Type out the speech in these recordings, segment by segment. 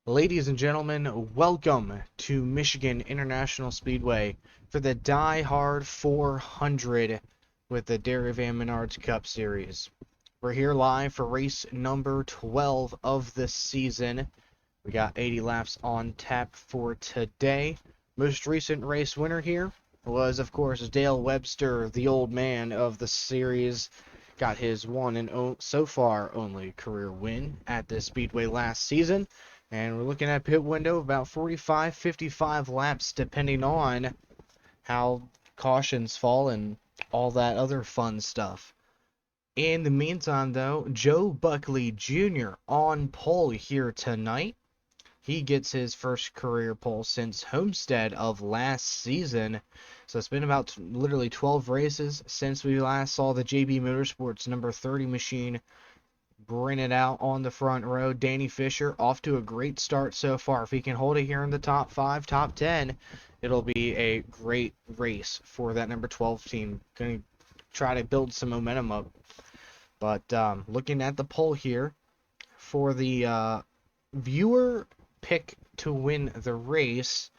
Ladies and gentlemen, welcome to Michigan International Speedway for the Diehard 400 with the Dairy Van Menards Cup Series. We're here live for race number 12 of the season. We got 80 laps on tap for today. Most recent race winner here was, of course, Dale Webster, the old man of the series. Got his one and so far only career win at the Speedway last season. And we're looking at pit window about 45, 55 laps, depending on how cautions fall and all that other fun stuff. In the meantime, though, Joe Buckley Jr. on pole here tonight. He gets his first career pole since Homestead of last season. So it's been about literally 12 races since we last saw the JB Motorsports number 30 machine bring it out on the front row. Danny Fisher off to a great start so far. If he can hold it here in the top 5, top 10, it'll be a great race for that number 12 team. Going to try to build some momentum up. But looking at the poll here for the viewer pick to win the race,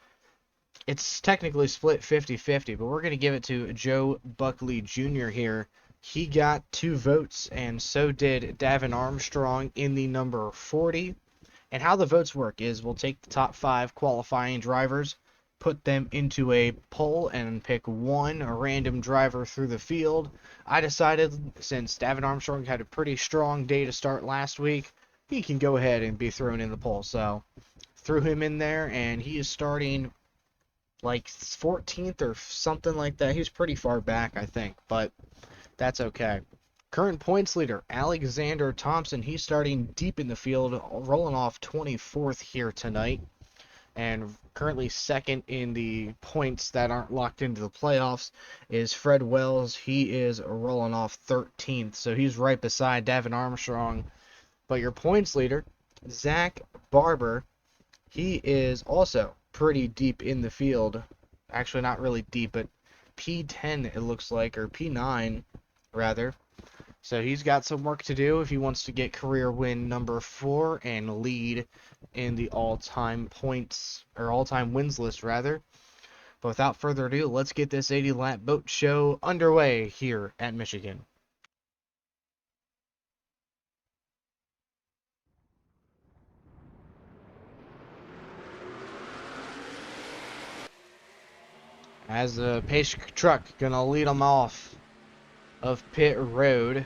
it's technically split 50-50, but we're going to give it to Joe Buckley Jr. here. He got 2 votes, and so did Davin Armstrong in the number 40. And how the votes work is we'll take the top 5 qualifying drivers, put them into a poll, and pick one random driver through the field. I decided, since Davin Armstrong had a pretty strong day to start last week, he can go ahead and be thrown in the poll. So, threw him in there, and he is starting like 14th or something like that. He's pretty far back, I think, but that's okay. Current points leader, Alexander Thompson. He's starting deep in the field, rolling off 24th here tonight. And currently second in the points that aren't locked into the playoffs is Fred Wells. He is rolling off 13th, so he's right beside Davin Armstrong. But your points leader, Zach Barber, he is also pretty deep in the field. Actually, not really deep, but P10 it looks like, or P9 rather. So he's got some work to do if he wants to get career win number 4 and lead in the all-time points, or all-time wins list rather. But without further ado, let's get this 80-lap boat show underway here at Michigan. As the pace truck gonna lead them off of pit road.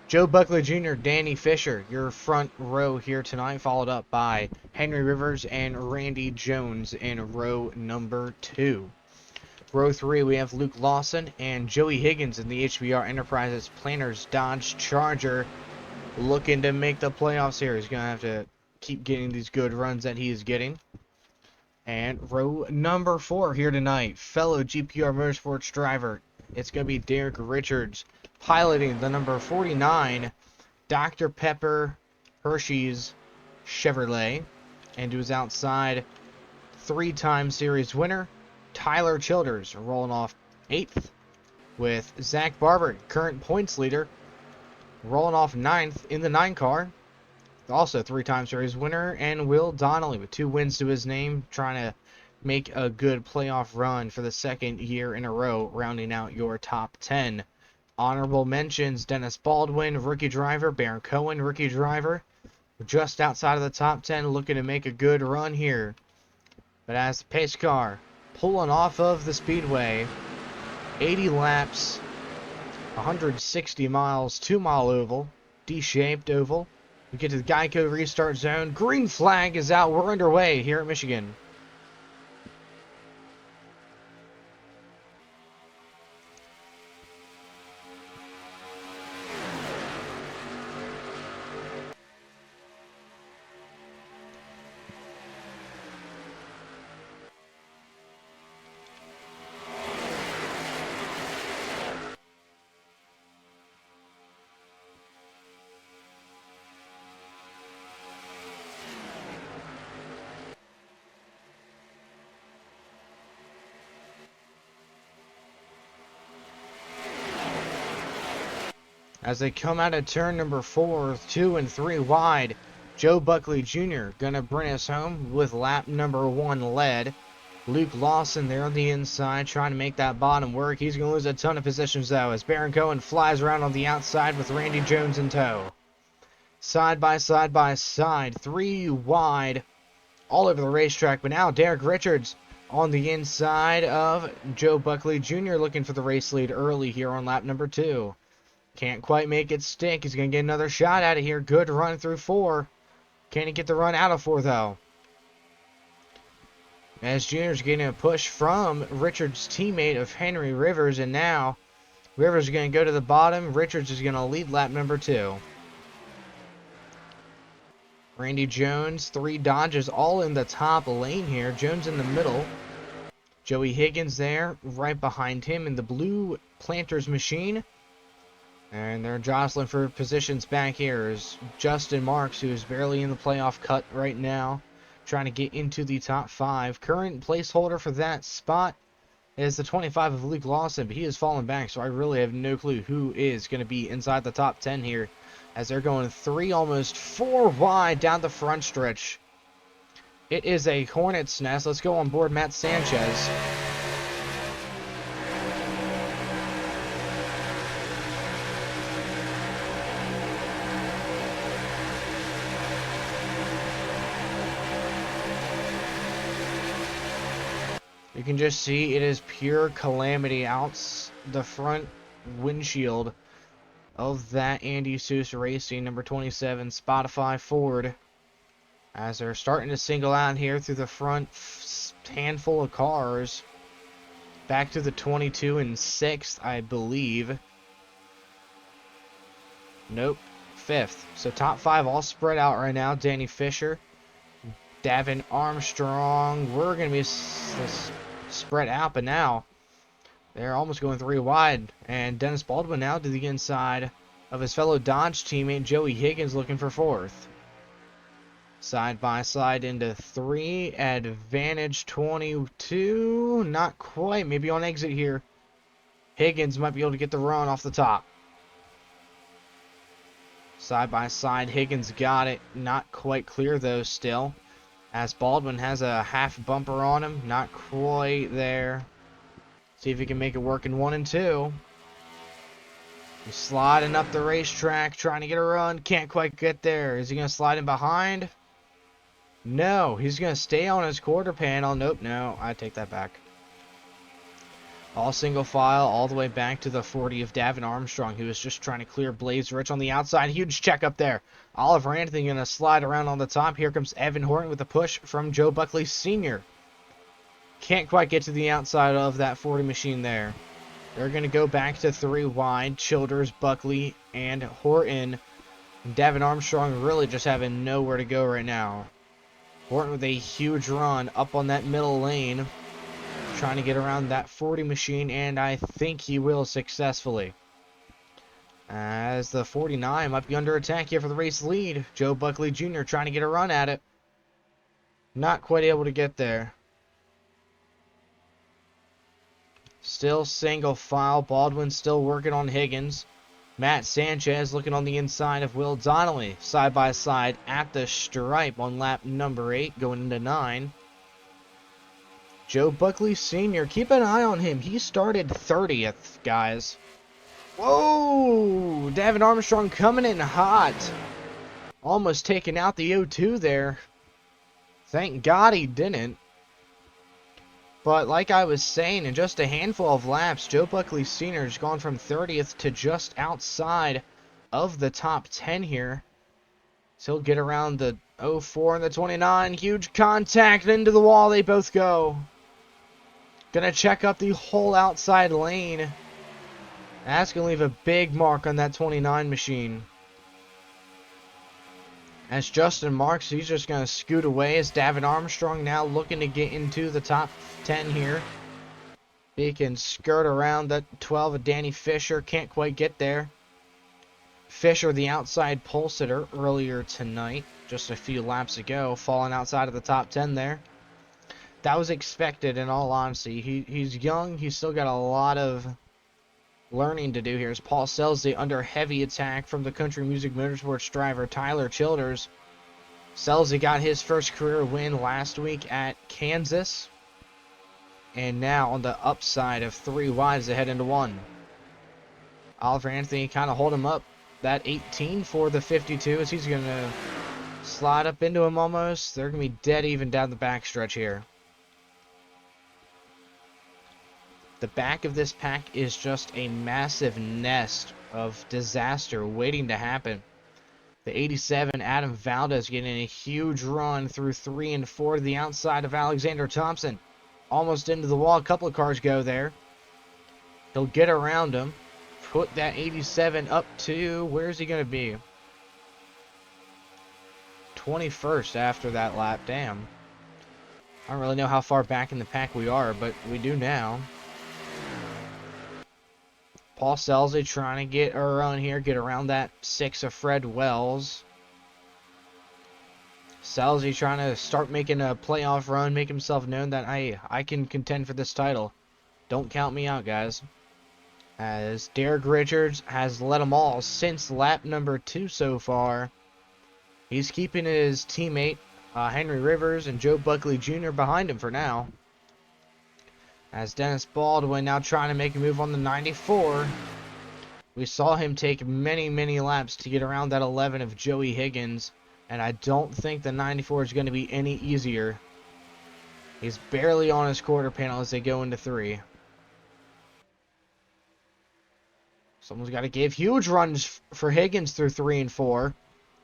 Joe Buckley Jr., Danny Fisher, your front row here tonight, followed up by Henry Rivers and Randy Jones in row number 2. Row 3, we have Luke Lawson and Joey Higgins in the HBR Enterprises Planners Dodge Charger, looking to make the playoffs here. He's going to have to keep getting these good runs that he is getting. And row number 4 here tonight, fellow GPR Motorsports driver, it's going to be Derek Richards, piloting the number 49 Dr. Pepper Hershey's Chevrolet. And to his outside, 3-time series winner Tyler Childers, rolling off 8th, with Zach Barber, current points leader, rolling off 9th in the 9 car. Also 3-time series winner, and Will Donnelly with 2 wins to his name, trying to make a good playoff run for the 2nd year in a row, rounding out your top 10. Honorable mentions, Dennis Baldwin, rookie driver, Baron Cohen, rookie driver, just outside of the top 10, looking to make a good run here. But as the pace car pulling off of the speedway, 80 laps, 160 miles, 2-mile oval, D-shaped oval. We get to the Geico restart zone. Green flag is out. We're underway here at Michigan. As they come out of turn number 4, 2 and 3 wide, Joe Buckley Jr. gonna bring us home with lap number 1 led. Luke Lawson there on the inside trying to make that bottom work. He's going to lose a ton of positions though as Baron Cohen flies around on the outside with Randy Jones in tow. Side by side by side, 3 wide all over the racetrack. But now Derek Richards on the inside of Joe Buckley Jr. looking for the race lead early here on lap number 2. Can't quite make it stick. He's going to get another shot at it here. Good run through 4. Can he get the run out of 4 though? As Junior's getting a push from Richards' teammate of Henry Rivers, and now Rivers is going to go to the bottom. Richards is going to lead lap number 2. Randy Jones, 3 Dodges all in the top lane here. Jones in the middle. Joey Higgins there, right behind him in the blue Planters machine. And they're jostling for positions back here is Justin Marks, who is barely in the playoff cut right now, trying to get into the top 5. Current placeholder for that spot is the 25 of Luke Lawson, but he has fallen back, so I really have no clue who is going to be inside the top 10 here, as they're going 3, almost 4 wide down the front stretch. It is a hornet's nest. Let's go on board Matt Sanchez. You can just see it is pure calamity out the front windshield of that Andy Seuss Racing number 27 Spotify Ford, as they're starting to single out here through the front handful of cars. Back to the 22 and 6th, I believe. Nope, 5th. So top 5 all spread out right now. Danny Fisher, Davin Armstrong. We're going to be spread out, but now they're almost going 3 wide. And Dennis Baldwin now to the inside of his fellow Dodge teammate Joey Higgins looking for 4th. Side by side into 3. Advantage 22. Not quite. Maybe on exit here. Higgins might be able to get the run off the top. Side by side. Higgins got it. Not quite clear though still, as Baldwin has a half bumper on him. Not quite there. See if he can make it work in 1 and 2. He's sliding up the racetrack, trying to get a run. Can't quite get there. Is he going to slide in behind? No, he's going to stay on his quarter panel. Nope, no, I take that back. All single file, all the way back to the 40 of Davin Armstrong, who was just trying to clear Blaze Rich on the outside. Huge check up there. Oliver Anthony going to slide around on the top. Here comes Evan Horton with a push from Joe Buckley Sr. Can't quite get to the outside of that 40 machine there. They're going to go back to 3 wide. Childers, Buckley, and Horton. Davin Armstrong really just having nowhere to go right now. Horton with a huge run up on that middle lane, trying to get around that 40 machine, and I think he will successfully, as the 49 might be under attack here for the race lead. Joe Buckley Jr. trying to get a run at it. Not quite able to get there. Still single file. Baldwin still working on Higgins. Matt Sanchez looking on the inside of Will Donnelly. Side by side at the stripe on lap number 8 going into 9. Joe Buckley Sr., keep an eye on him. He started 30th, guys. Whoa! Davin Armstrong coming in hot. Almost taking out the O2 there. Thank God he didn't. But like I was saying, in just a handful of laps, Joe Buckley Sr. has gone from 30th to just outside of the top 10 here. So he'll get around the 04 and the 29. Huge contact into the wall. They both go. Gonna check up the whole outside lane. That's gonna leave a big mark on that 29 machine. As Justin Marks, he's just going to scoot away, as Davin Armstrong now looking to get into the top 10 here. He can skirt around that 12 of Danny Fisher. Can't quite get there. Fisher, the outside pole sitter earlier tonight, just a few laps ago, falling outside of the top 10 there. That was expected, in all honesty. He's young. He's still got a lot of learning to do here, as Paul Selsley under heavy attack from the Country Music Motorsports driver Tyler Childers. Selzy got his first career win last week at Kansas. And now on the upside of 3 wides, they head into 1. Oliver Anthony kind of hold him up. That 18 for the 52 as he's going to slide up into him almost. They're going to be dead even down the backstretch here. The back of this pack is just a massive nest of disaster waiting to happen. The 87, Adam Valdez, getting a huge run through 3 and 4 to the outside of Alexander Thompson. Almost into the wall. A couple of cars go there. He'll get around him. Put that 87 up to, where's he going to be? 21st after that lap. Damn. I don't really know how far back in the pack we are, but we do now. Paul Selzy trying to get a run here, get around that 6 of Fred Wells. Selzy trying to start making a playoff run, make himself known that I can contend for this title. Don't count me out, guys. As Derek Richards has led them all since lap number 2 so far. He's keeping his teammate Henry Rivers and Joe Buckley Jr. behind him for now. As Dennis Baldwin now trying to make a move on the 94. We saw him take many, many laps to get around that 11 of Joey Higgins. And I don't think the 94 is going to be any easier. He's barely on his quarter panel as they go into 3. Someone's got to give huge runs for Higgins through 3 and 4.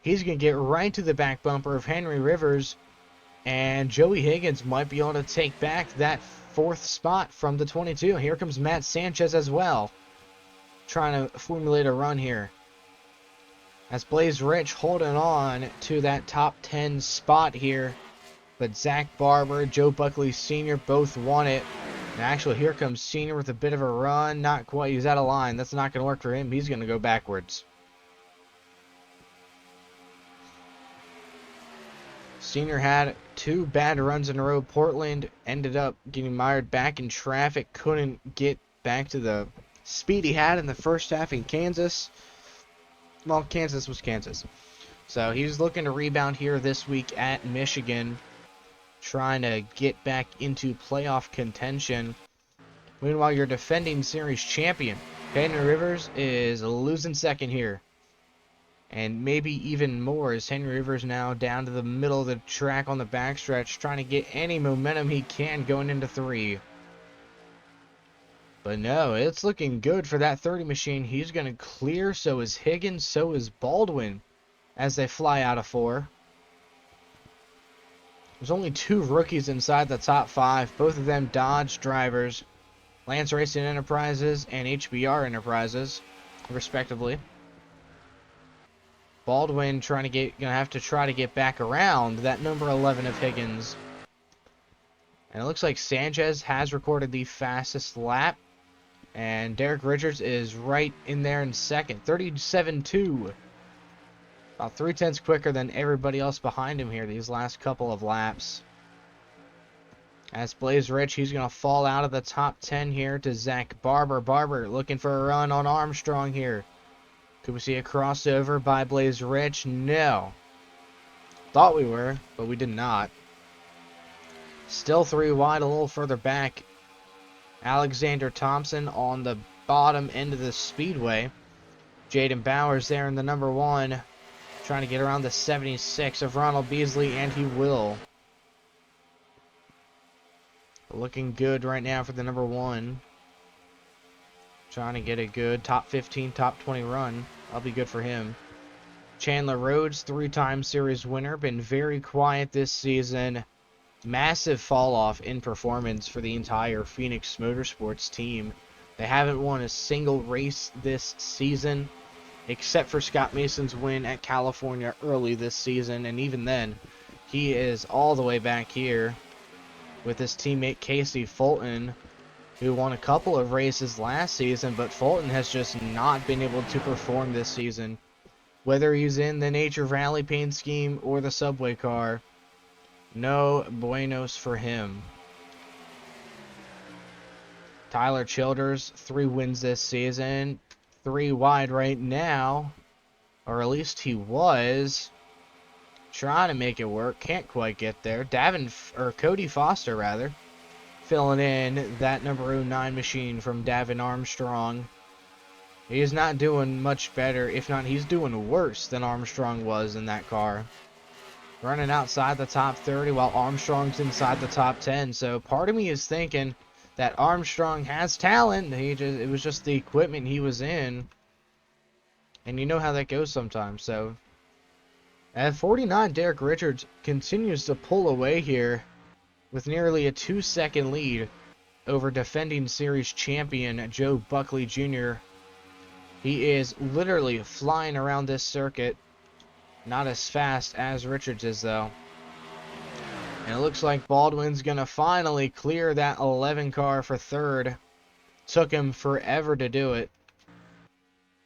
He's going to get right to the back bumper of Henry Rivers. And Joey Higgins might be able to take back that 4th spot from the 22. Here comes Matt Sanchez as well, trying to formulate a run here. As Blaze Rich holding on to that top 10 spot here. But Zach Barber, Joe Buckley Sr. both won it. And actually, here comes Sr. with a bit of a run. Not quite. He's out of line. That's not going to work for him. He's going to go backwards. Senior had 2 bad runs in a row. Portland ended up getting mired back in traffic. Couldn't get back to the speed he had in the first half in Kansas. Well, Kansas was Kansas. So he's looking to rebound here this week at Michigan. Trying to get back into playoff contention. Meanwhile, your defending series champion, Henry Rivers, is losing second here. And maybe even more as Henry Rivers now down to the middle of the track on the backstretch, trying to get any momentum he can going into 3. But no, it's looking good for that 30 machine. He's going to clear, so is Higgins, so is Baldwin as they fly out of 4. There's only 2 rookies inside the top 5, both of them Dodge drivers, Lance Racing Enterprises and HBR Enterprises, respectively. Baldwin gonna have to try to get back around that number 11 of Higgins. And it looks like Sanchez has recorded the fastest lap. And Derek Richards is right in there in second. 37.2. About 0.3 quicker than everybody else behind him here these last couple of laps. As Blaze Rich, he's going to fall out of the top 10 here to Zach Barber. Barber looking for a run on Armstrong here. Could we see a crossover by Blaze Rich? No. Thought we were, but we did not. Still 3 wide, a little further back. Alexander Thompson on the bottom end of the speedway. Jaden Bowers there in the number 1. Trying to get around the 76 of Ronald Beasley, and he will. Looking good right now for the number 1. Trying to get a good top 15, top 20 run. That'll be good for him. Chandler Rhodes, 3-time series winner. Been very quiet this season. Massive fall off in performance for the entire Phoenix Motorsports team. They haven't won a single race this season, except for Scott Mason's win at California early this season. And even then, he is all the way back here with his teammate Casey Fulton, who won a couple of races last season, but Fulton has just not been able to perform this season. Whether he's in the Nature Valley paint scheme or the subway car, no buenos for him. Tyler Childers, 3 wins this season, 3 wide right now, or at least he was. Trying to make it work. Can't quite get there. Cody Foster, rather. Filling in that number 09 machine from Davin Armstrong. He is not doing much better. If not, he's doing worse than Armstrong was in that car. Running outside the top 30 while Armstrong's inside the top 10. So part of me is thinking that Armstrong has talent. It was just the equipment he was in. And you know how that goes sometimes. So at 49, Derek Richards continues to pull away here with nearly a 2-second lead over defending series champion Joe Buckley Jr. He is literally flying around this circuit. Not as fast as Richards is, though. And it looks like Baldwin's going to finally clear that 11 car for third. Took him forever to do it.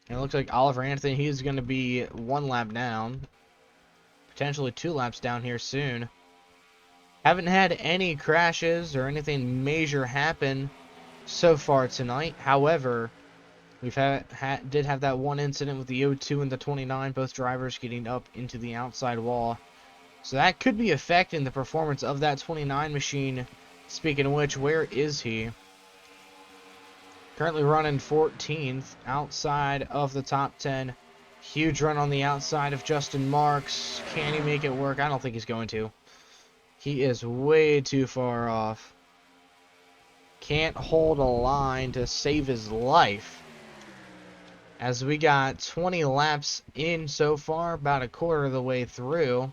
And it looks like Oliver Anthony, he's going to be 1 lap down. Potentially 2 laps down here soon. Haven't had any crashes or anything major happen so far tonight. However, we've did have that one incident with the 02 and the 29, both drivers getting up into the outside wall. So that could be affecting the performance of that 29 machine. Speaking of which, where is he? Currently running 14th, outside of the top 10. Huge run on the outside of Justin Marks. Can he make it work? I don't think he's going to. He is way too far off. Can't hold a line to save his life. As we got 20 laps in so far, about a quarter of the way through.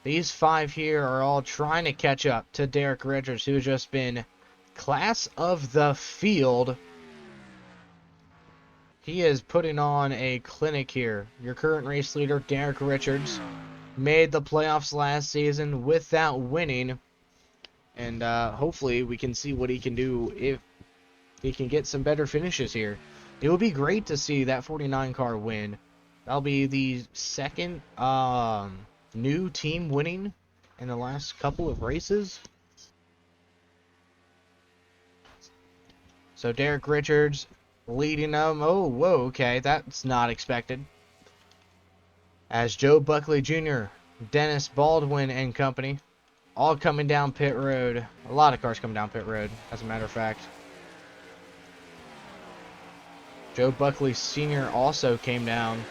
These 5 here are all trying to catch up to Derek Richards, who's just been class of the field. He is putting on a clinic here. Your current race leader, Derek Richards, made the playoffs last season without winning. And hopefully we can see what he can do if he can get some better finishes here. It would be great to see that 49 car win. That'll be the second new team winning in the last couple of races. So Derek Richards leading them. Oh, whoa, okay, that's not expected. As Joe Buckley Jr., Dennis Baldwin and company, all coming down pit road. A lot of cars coming down pit road, as a matter of fact. Joe Buckley Sr. also came down.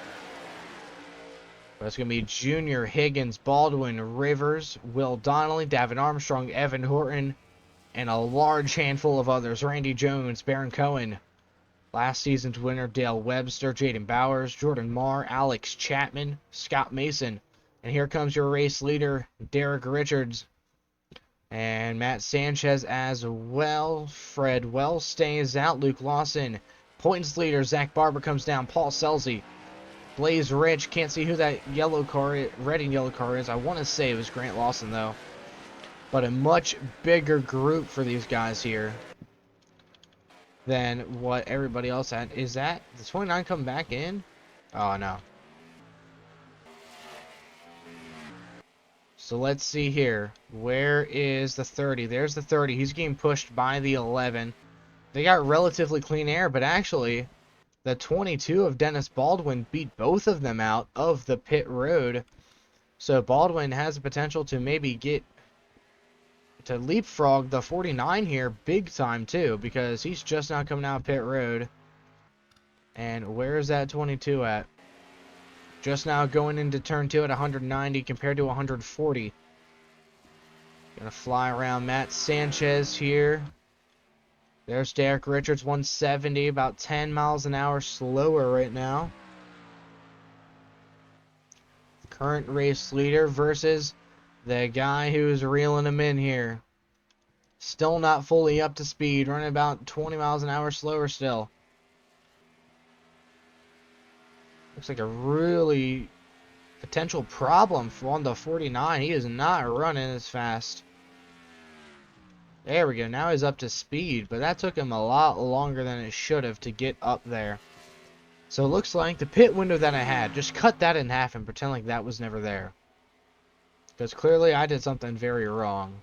But it's going to be Junior, Higgins, Baldwin, Rivers, Will Donnelly, Davin Armstrong, Evan Horton, and a large handful of others. Randy Jones, Baron Cohen, last season's winner Dale Webster, Jaden Bowers, Jordan Marr, Alex Chapman, Scott Mason. And here comes your race leader, Derek Richards. And Matt Sanchez as well. Fred Wells stays out. Luke Lawson. Points leader, Zach Barber comes down. Paul Selzy. Blaze Rich. Can't see who that yellow car, red and yellow car is. I want to say it was Grant Lawson, though. But a much bigger group for these guys here than what everybody else had. Is that the 29 come back in? Oh, no. So let's see here. Where is the 30? There's the 30. He's getting pushed by the 11. They got relatively clean air, but actually, the 22 of Dennis Baldwin beat both of them out of the pit road. So Baldwin has the potential to maybe get to leapfrog the 49 here big time too, because he's just now coming out pit road. And where is that 22 at? Just now going into turn 2 at 190 compared to 140. Gonna fly around Matt Sanchez here. There's Derek Richards, 170, about 10 miles an hour slower right now. Current race leader versus the guy who's reeling him in here. Still not fully up to speed, running about 20 miles an hour slower still. Looks like a really potential problem on the 49. He is not running as fast. There we go. Now he's up to speed, but that took him a lot longer than it should have to get up there. So it looks like the pit window that I had, just cut that in half and pretend like that was never there. Because clearly I did something very wrong.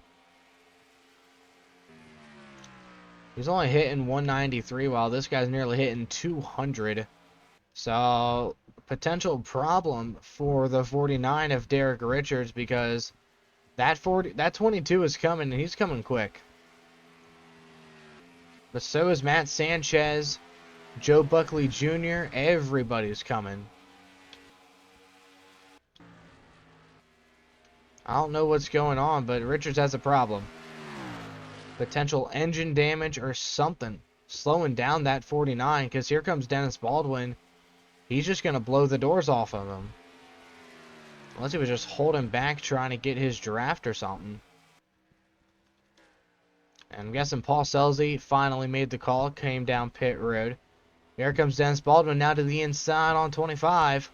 He's only hitting 193 while this guy's nearly hitting 200. So potential problem for the 49 of Derek Richards, because that 22 is coming, and he's coming quick. But so is Matt Sanchez, Joe Buckley Jr. Everybody's coming. I don't know what's going on, but Richards has a problem. Potential engine damage or something slowing down that 49, because here comes Dennis Baldwin. He's just going to blow the doors off of him. Unless he was just holding back trying to get his draft or something. And I'm guessing Paul Selzy finally made the call, came down pit road. Here comes Dennis Baldwin now to the inside on 25.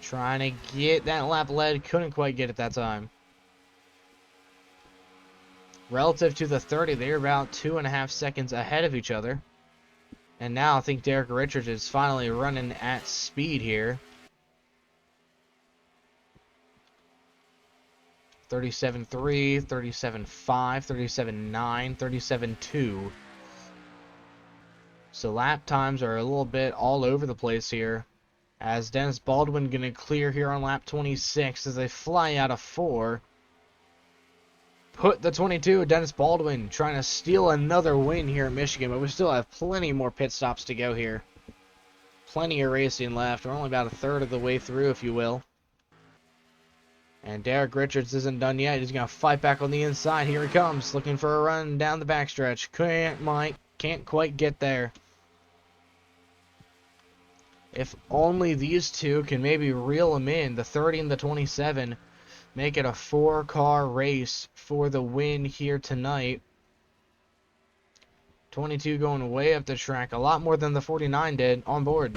Trying to get that lap led, couldn't quite get it that time. Relative to the 30, they're about 2.5 seconds ahead of each other. And now I think Derek Richards is finally running at speed here. 37.3, 37.5, 37.9, 37.2. So lap times are a little bit all over the place here. As Dennis Baldwin going to clear here on lap 26 as they fly out of 4. Put the 22, Dennis Baldwin trying to steal another win here in Michigan, but we still have plenty more pit stops to go here. Plenty of racing left. We're only about a third of the way through, if you will. And Derek Richards isn't done yet. He's going to fight back on the inside. Here he comes, looking for a run down the backstretch. Can't quite get there. If only these two can maybe reel him in, the 30 and the 27, make it a 4-car race for the win here tonight. 22 going way up the track, a lot more than the 49 did on board.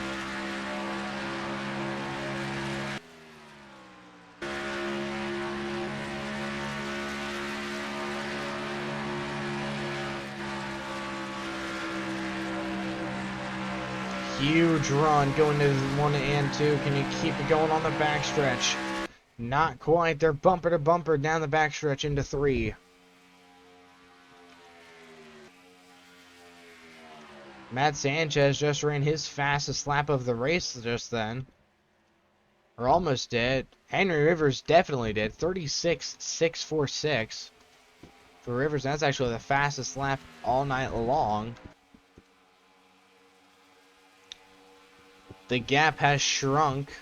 Huge run going to 1 and 2. Can you keep it going on the backstretch? Not quite. They're bumper to bumper down the backstretch into 3. Matt Sanchez just ran his fastest lap of the race just then. Or almost did. Henry Rivers definitely did. 36.646. For Rivers, that's actually the fastest lap all night long. The gap has shrunk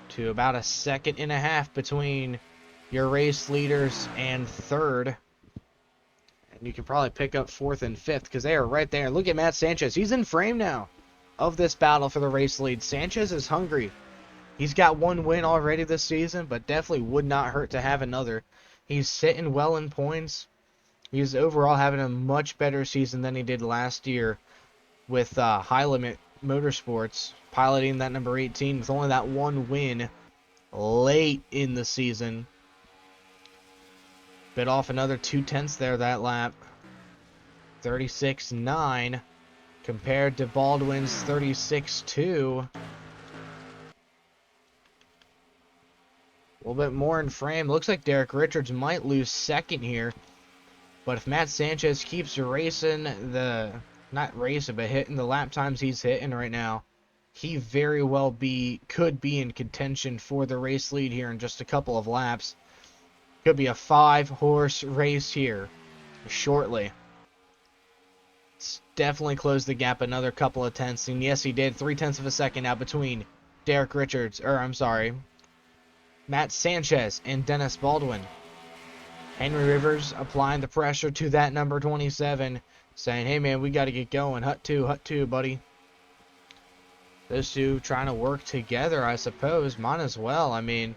to about 1.5 seconds between your race leaders and third. And you can probably pick up 4th and 5th because they are right there. Look at Matt Sanchez. He's in frame now of this battle for the race lead. Sanchez is hungry. He's got 1 win already this season, but definitely would not hurt to have another. He's sitting well in points. He's overall having a much better season than he did last year with High Limit Motorsports, piloting that number 18 with only that 1 win late in the season. Bit off another 0.2 there that lap. 36.9 compared to Baldwin's 36.2. A little bit more in frame. Looks like Derek Richards might lose second here. But if Matt Sanchez keeps racing not racing, but hitting the lap times he's hitting right now, he very well could be in contention for the race lead here in just a couple of laps. Could be a 5-horse race here shortly. It's definitely closed the gap another couple of tenths, and yes, he did. 0.3 of a second now between Matt Sanchez and Dennis Baldwin. Henry Rivers applying the pressure to that number 27. Saying, hey man, we got to get going. Hut 2, buddy. Those two trying to work together, I suppose. Might as well. I mean,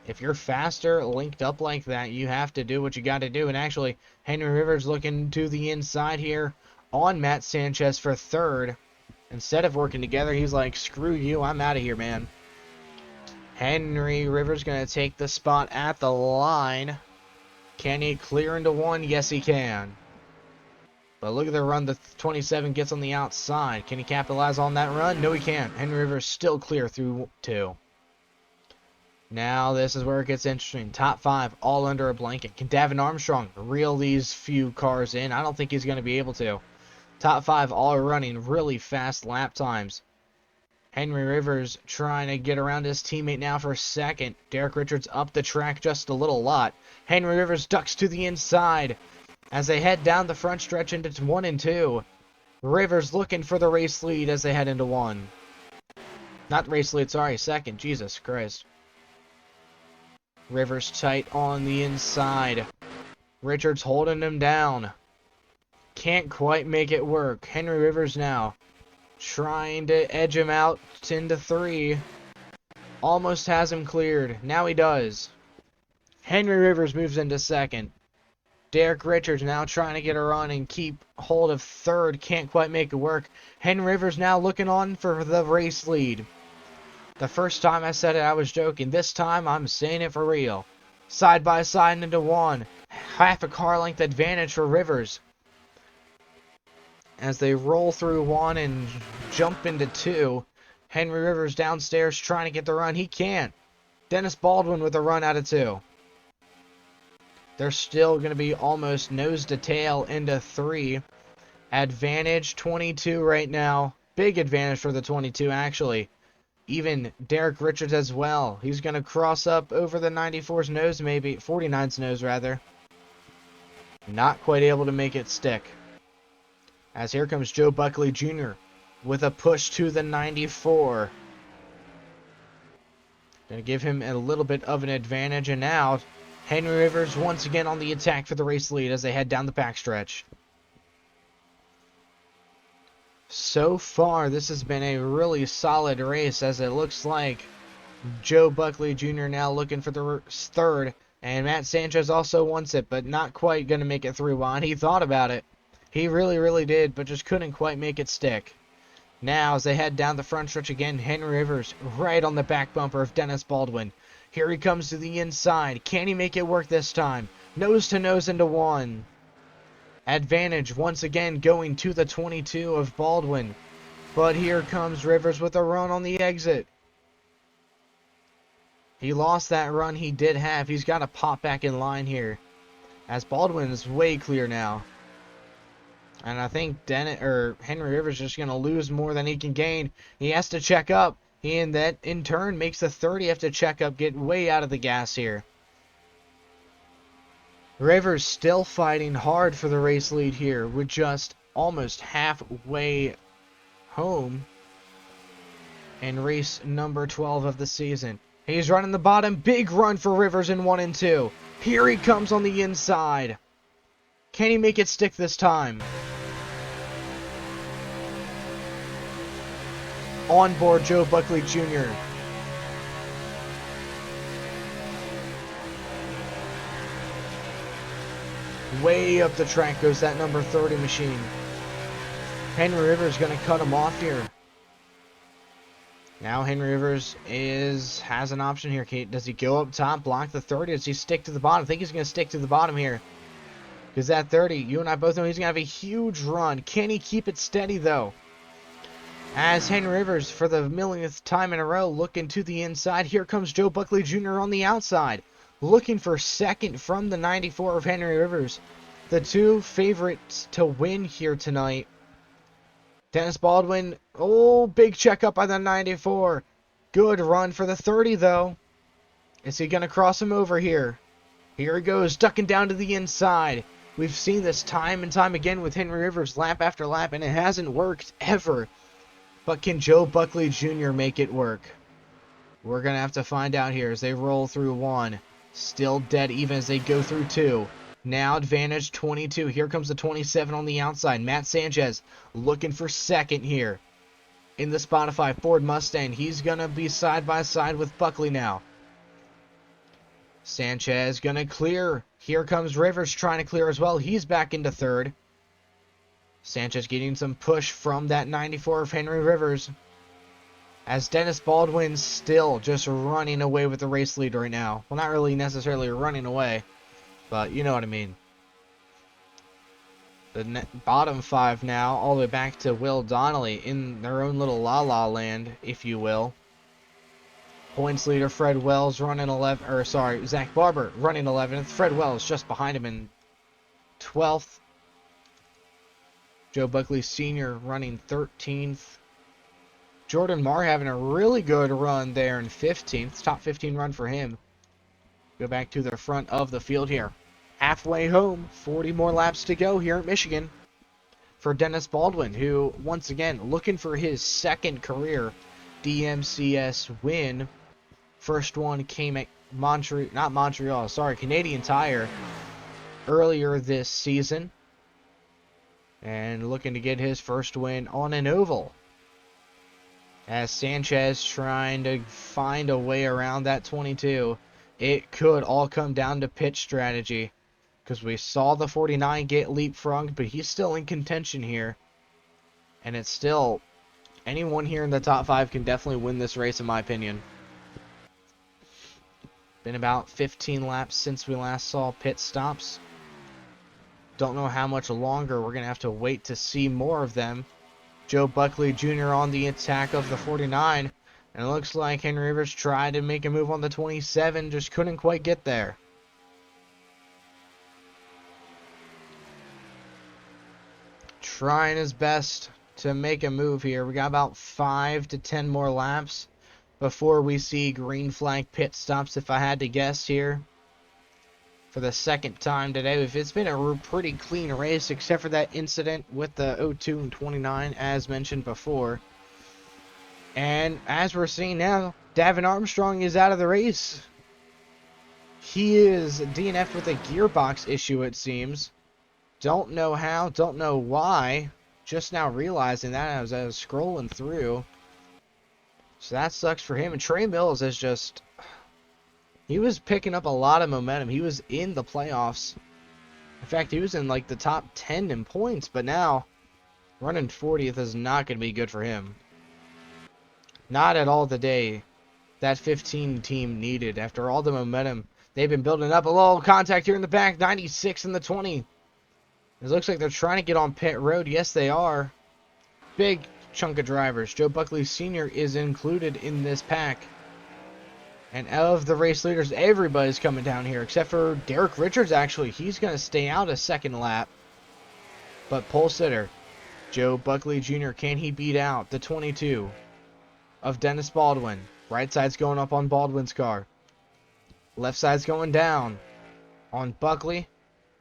if you're faster, linked up like that, you have to do what you got to do. And actually, Henry Rivers looking to the inside here on Matt Sanchez for third. Instead of working together, he's like, screw you, I'm out of here, man. Henry Rivers going to take the spot at the line. Can he clear into 1? Yes, he can. But look at the run the 27 gets on the outside. Can he capitalize on that run? No, he can't. Henry Rivers still clear through 2. Now this is where it gets interesting. Top 5 all under a blanket. Can Davin Armstrong reel these few cars in? I don't think he's going to be able to. Top 5 all running really fast lap times. Henry Rivers trying to get around his teammate now for a second. Derek Richards up the track just a little lot. Henry Rivers ducks to the inside as they head down the front stretch into 1 and 2. Rivers looking for the race lead as they head into 1. Not race lead, sorry, second. Jesus Christ. Rivers tight on the inside. Richards holding him down. Can't quite make it work. Henry Rivers now trying to edge him out into 3. Almost has him cleared. Now he does. Henry Rivers moves into 2nd. Derek Richards now trying to get a run and keep hold of 3rd. Can't quite make it work. Henry Rivers now looking on for the race lead. The first time I said it, I was joking. This time, I'm saying it for real. Side by side into 1. Half a car length advantage for Rivers. As they roll through 1 and jump into 2. Henry Rivers downstairs trying to get the run. He can't. Dennis Baldwin with a run out of 2. They're still going to be almost nose to tail into 3. Advantage 22 right now. Big advantage for the 22, actually. Even Derek Richards as well. He's going to cross up over the 94's nose, maybe. 49's nose, rather. Not quite able to make it stick. As here comes Joe Buckley Jr. with a push to the 94. Going to give him a little bit of an advantage. And now, Henry Rivers once again on the attack for the race lead as they head down the backstretch. So far, this has been a really solid race, as it looks like Joe Buckley Jr. now looking for the 3rd. And Matt Sanchez also wants it, but not quite going to make it through on. He thought about it. He really, really did, but just couldn't quite make it stick. Now, as they head down the front stretch again, Henry Rivers right on the back bumper of Dennis Baldwin. Here he comes to the inside. Can he make it work this time? Nose to nose into 1. Advantage once again going to the 22 of Baldwin. But here comes Rivers with a run on the exit. He lost that run he did have. He's got to pop back in line here, as Baldwin is way clear now. And I think Henry Rivers is just going to lose more than he can gain. He has to check up. And that, in turn, makes the 30 have to check up, get way out of the gas here. Rivers still fighting hard for the race lead here. We're just almost halfway home in race number 12 of the season. He's running the bottom. Big run for Rivers in 1 and 2. Here he comes on the inside. Can he make it stick this time? On board Joe Buckley Jr. Way up the track goes that number 30 machine. Henry Rivers going to cut him off here. Now Henry Rivers has an option here. Does he go up top, block the 30? Does he stick to the bottom? I think he's going to stick to the bottom here. Because that 30, you and I both know he's going to have a huge run. Can he keep it steady, though? As Henry Rivers, for the millionth time in a row, looking to the inside. Here comes Joe Buckley Jr. on the outside. Looking for 2nd from the 94 of Henry Rivers. The 2 favorites to win here tonight. Dennis Baldwin, big checkup by the 94. Good run for the 30, though. Is he going to cross him over here? Here he goes, ducking down to the inside. We've seen this time and time again with Henry Rivers, lap after lap, and it hasn't worked ever. But can Joe Buckley Jr. make it work? We're going to have to find out here as they roll through 1. Still dead even as they go through 2. Now advantage 22. Here comes the 27 on the outside. Matt Sanchez looking for 2nd here. In the Spotify Ford Mustang. He's going to be side by side with Buckley now. Sanchez going to clear. Here comes Rivers trying to clear as well. He's back into 3rd. Sanchez getting some push from that 94 of Henry Rivers. As Dennis Baldwin still just running away with the race lead right now. Well, not really necessarily running away, but you know what I mean. The bottom 5 now, all the way back to Will Donnelly in their own little la-la land, if you will. Points leader Fred Wells running 11th, Zach Barber running 11th. Fred Wells just behind him in 12th. Joe Buckley Sr. running 13th. Jordan Marr having a really good run there in 15th. Top 15 run for him. Go back to the front of the field here. Halfway home, 40 more laps to go here at Michigan for Dennis Baldwin, who, once again, looking for his second career DMCS win. First one came at Canadian Tire earlier this season. And looking to get his first win on an oval. As Sanchez trying to find a way around that 22. It could all come down to pit strategy. Because we saw the 49 get leapfrogged, but he's still in contention here. And it's still, anyone here in the top 5 can definitely win this race in my opinion. Been about 15 laps since we last saw pit stops. Don't know how much longer we're going to have to wait to see more of them. Joe Buckley Jr. on the attack of the 49. And it looks like Henry Rivers tried to make a move on the 27, just couldn't quite get there. Trying his best to make a move here. We got about 5 to 10 more laps before we see green flag pit stops, if I had to guess here. For the second time today, it's been a pretty clean race, except for that incident with the 02 and 29, as mentioned before. And as we're seeing now, Davin Armstrong is out of the race. He is DNF'd with a gearbox issue, it seems. Don't know how, don't know why. Just now realizing that as I was scrolling through. So that sucks for him. And Trey Mills is just... he was picking up a lot of momentum. He was in the playoffs. In fact, he was in like the top 10 in points. But now, running 40th is not going to be good for him. Not at all the day that 15 team needed. After all the momentum they've been building up. A little contact here in the back. 96 in the 20. It looks like they're trying to get on pit road. Yes, they are. Big chunk of drivers. Joe Buckley Sr. is included in this pack. And of the race leaders, everybody's coming down here, except for Derek Richards, actually. He's going to stay out a second lap. But pole sitter, Joe Buckley Jr., can he beat out the 22 of Dennis Baldwin? Right side's going up on Baldwin's car. Left side's going down on Buckley.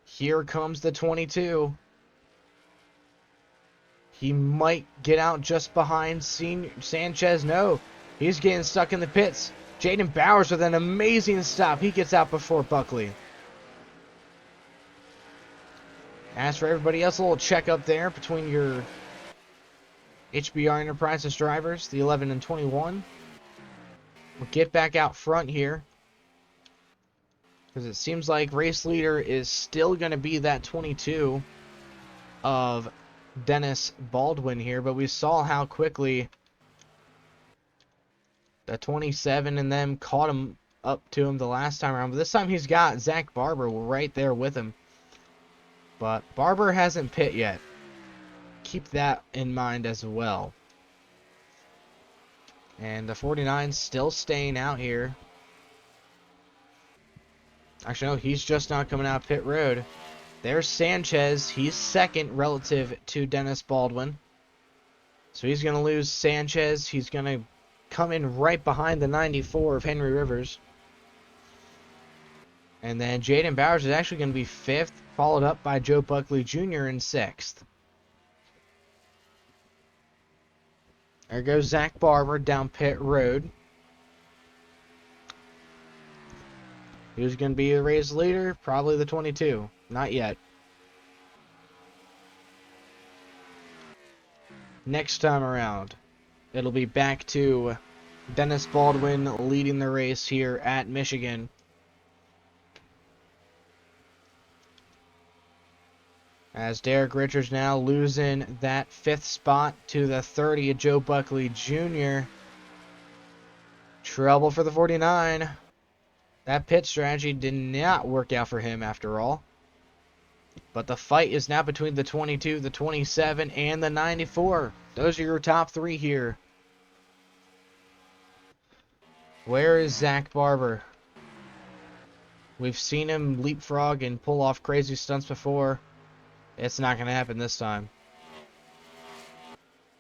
Here comes the 22. He might get out just behind Sanchez. No, he's getting stuck in the pits. Jaden Bowers with an amazing stop. He gets out before Buckley. As for everybody else, a little check up there between your HBR Enterprises drivers, the 11 and 21. We'll get back out front here. Because it seems like race leader is still going to be that 22 of Dennis Baldwin here. But we saw how quickly the 27 and them caught him up to him the last time around. But this time he's got Zach Barber right there with him. But Barber hasn't pit yet. Keep that in mind as well. And the 49 still staying out here. Actually, no, he's just not coming out pit road. There's Sanchez. He's second relative to Dennis Baldwin. So he's going to lose Sanchez. He's going to come in right behind the 94 of Henry Rivers. And then Jaden Bowers is actually going to be 5th, followed up by Joe Buckley Jr. in 6th. There goes Zach Barber down pit road. Who's going to be the race leader? Probably the 22. Not yet. Next time around, it'll be back to Dennis Baldwin leading the race here at Michigan. As Derek Richards now losing that 5th spot to the 30 of Joe Buckley Jr. Trouble for the 49. That pit strategy did not work out for him after all. But the fight is now between the 22, the 27, and the 94. Those are your top 3 here. Where is Zach Barber? We've seen him leapfrog and pull off crazy stunts before. It's not going to happen this time.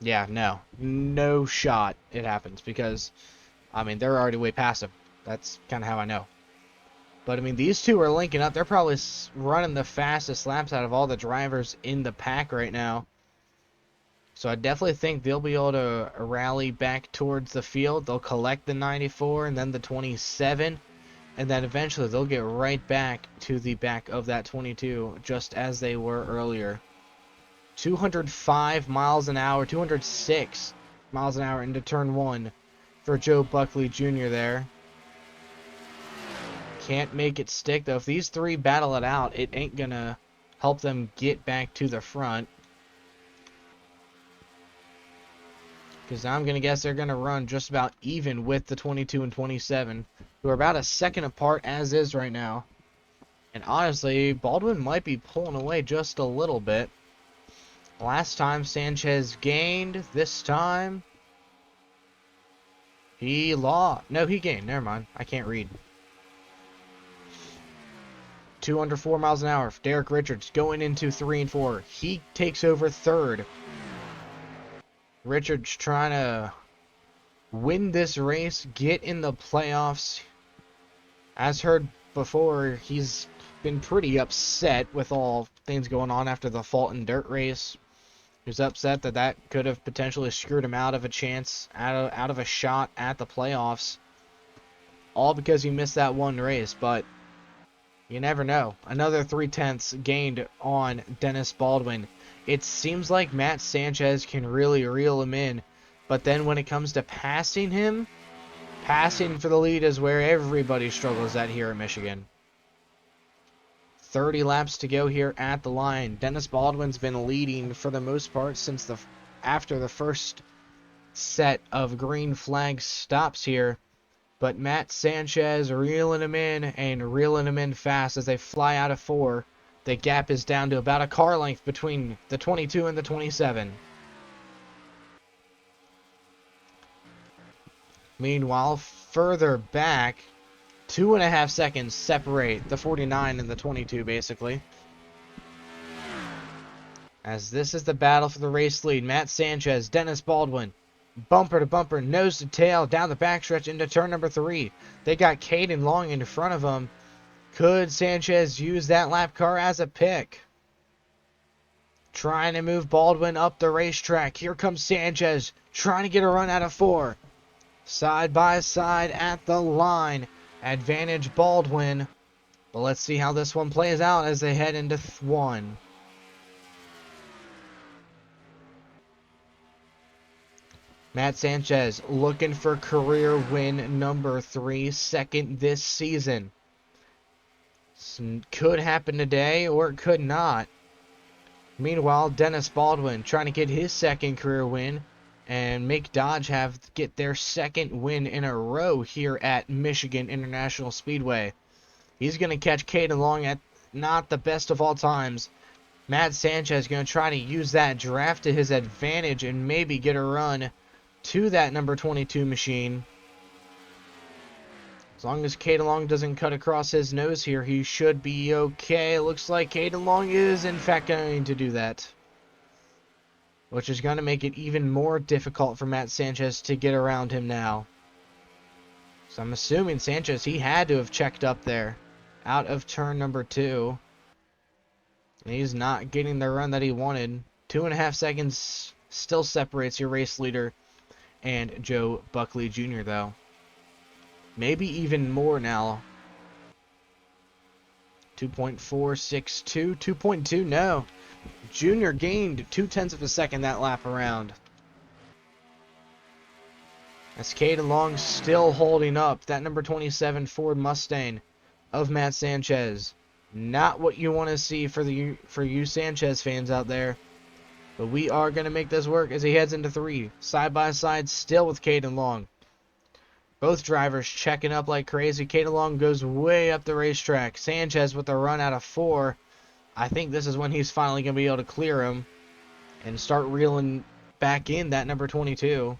Yeah, no. No shot it happens because, I mean, they're already way past him. That's kind of how I know. But, I mean, these two are linking up. They're probably running the fastest laps out of all the drivers in the pack right now. So I definitely think they'll be able to rally back towards the field. They'll collect the 94 and then the 27. And then eventually they'll get right back to the back of that 22, just as they were earlier. 205 miles an hour, 206 miles an hour into turn 1 for Joe Buckley Jr. there. Can't make it stick, though. If these three battle it out, it ain't going to help them get back to the front. Because I'm going to guess they're going to run just about even with the 22 and 27, who are about a second apart as is right now. And honestly, Baldwin might be pulling away just a little bit. Last time Sanchez gained. This time he lost. No, he gained. Never mind. I can't read. 2 under 4 miles an hour. Derek Richards going into 3 and 4. He takes over third. Richards trying to win this race, get in the playoffs. As heard before, he's been pretty upset with all things going on after the Fulton Dirt race. He was upset that that could have potentially screwed him out of a chance, out of a shot at the playoffs. All because he missed that one race, but you never know. Another 3/10 gained on Dennis Baldwin. It seems like Matt Sanchez can really reel him in, but then when it comes to passing him, passing for the lead is where everybody struggles at here in Michigan. 30 laps to go here at the line. Dennis Baldwin's been leading for the most part since after the first set of green flag stops here. But Matt Sanchez reeling him in and reeling him in fast as they fly out of 4. The gap is down to about a car length between the 22 and the 27. Meanwhile, further back, 2.5 seconds separate the 49 and the 22, basically. As this is the battle for the race lead. Matt Sanchez, Dennis Baldwin, bumper to bumper, nose to tail, down the backstretch into turn number 3. They got Caden Long in front of them. Could Sanchez use that lap car as a pick? Trying to move Baldwin up the racetrack. Here comes Sanchez, trying to get a run out of 4. Side by side at the line. Advantage Baldwin. But let's see how this one plays out as they head into 1. Matt Sanchez looking for career win number 3, second this season. Could happen today or it could not. Meanwhile, Dennis Baldwin trying to get his second career win and make Dodge get their second win in a row here at Michigan International Speedway. He's going to catch Caden Long at not the best of all times. Matt Sanchez going to try to use that draft to his advantage and maybe get a run to that number 22 machine. As long as Caden Long doesn't cut across his nose here, he should be okay. It looks like Caden Long is in fact going to do that, which is going to make it even more difficult for Matt Sanchez to get around him now. So I'm assuming Sanchez, he had to have checked up there out of turn number 2. And he's not getting the run that he wanted. 2.5 seconds still separates your race leader and Joe Buckley Jr. though. Maybe even more now. 2.462, 2.2, no. Junior gained 0.2 of a second that lap around. As Caden Long still holding up that number 27 Ford Mustang of Matt Sanchez. Not what you want to see for you Sanchez fans out there. But we are going to make this work as he heads into 3. Side by side still with Caden Long. Both drivers checking up like crazy. Caden Long goes way up the racetrack. Sanchez with a run out of 4. I think this is when he's finally going to be able to clear him and start reeling back in that number 22.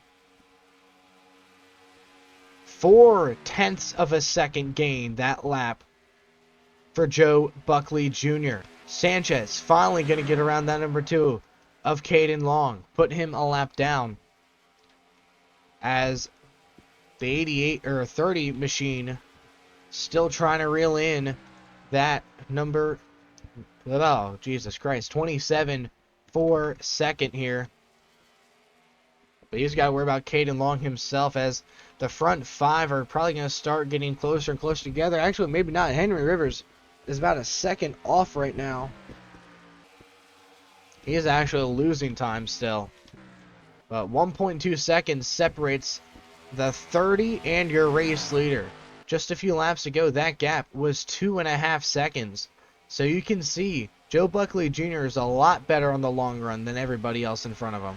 0.4 of a second gain that lap for Joe Buckley Jr. Sanchez finally going to get around that number 2. of Caden Long. Put him a lap down as the 88 or 30 machine still trying to reel in that number. Oh, Jesus Christ. 27 for second here. But he's got to worry about Caden Long himself, as the front five are probably going to start getting closer and closer together. Actually, maybe not. Henry Rivers is about a second off right now. He is actually losing time still. But 1.2 seconds separates the 30 and your race leader. Just a few laps ago, that gap was 2.5 seconds. So you can see Joe Buckley Jr. is a lot better on the long run than everybody else in front of him.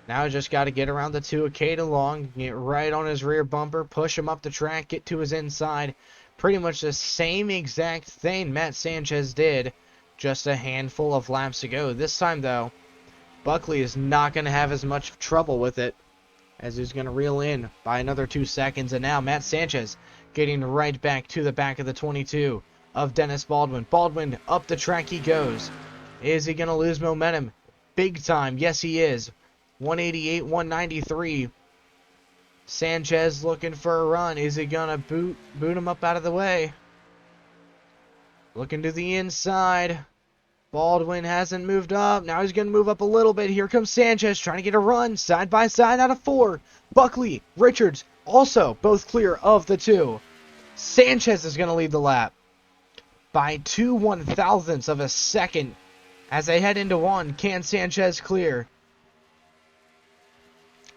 Now just got to get around the two of Caden Long, get right on his rear bumper, push him up the track, get to his inside. Pretty much the same exact thing Matt Sanchez did just a handful of laps ago. This time, though, Buckley is not going to have as much trouble with it, as he's going to reel in by another 2 seconds. And now Matt Sanchez getting right back to the back of the 22 of Dennis Baldwin. Baldwin, up the track he goes. Is he going to lose momentum? Big time. Yes, he is. 188, 193. Sanchez looking for a run. Is he going to boot him up out of the way? Looking to the inside. Baldwin hasn't moved up. Now he's going to move up a little bit. Here comes Sanchez trying to get a run. Side by side out of 4. Buckley, Richards, also both clear of the 2. Sanchez is going to lead the lap by 2/1000ths of a second as they head into 1. Can Sanchez clear?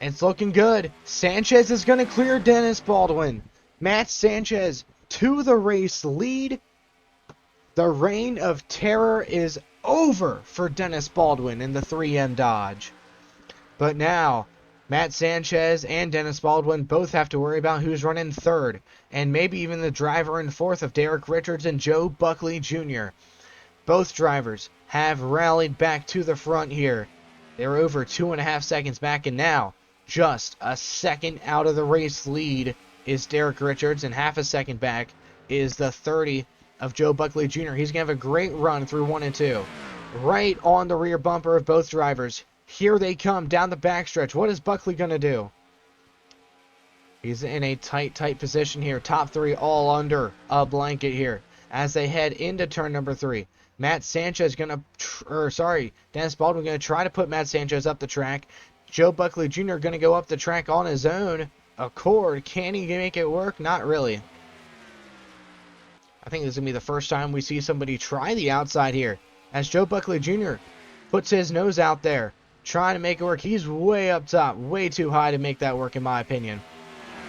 It's looking good. Sanchez is going to clear Dennis Baldwin. Matt Sanchez to the race lead. The reign of terror is over for Dennis Baldwin in the 3M Dodge. But now, Matt Sanchez and Dennis Baldwin both have to worry about who's running third, and maybe even the driver in fourth of Derek Richards and Joe Buckley Jr. Both drivers have rallied back to the front here. They're over 2.5 seconds back, and now just a second out of the race lead is Derek Richards, and half a second back is the 30 of Joe Buckley Jr. He's going to have a great run through 1 and 2. Right on the rear bumper of both drivers. Here they come down the backstretch. What is Buckley going to do? He's in a tight position here. Top 3 all under a blanket here as they head into turn number 3. Matt Sanchez going to, Dennis Baldwin going to try to put Matt Sanchez up the track. Joe Buckley Jr. going to go up the track on his own accord. Can he make it work? Not really. I think this is going to be the first time we see somebody try the outside here, as Joe Buckley Jr. puts his nose out there, trying to make it work. He's way up top, way too high to make that work in my opinion.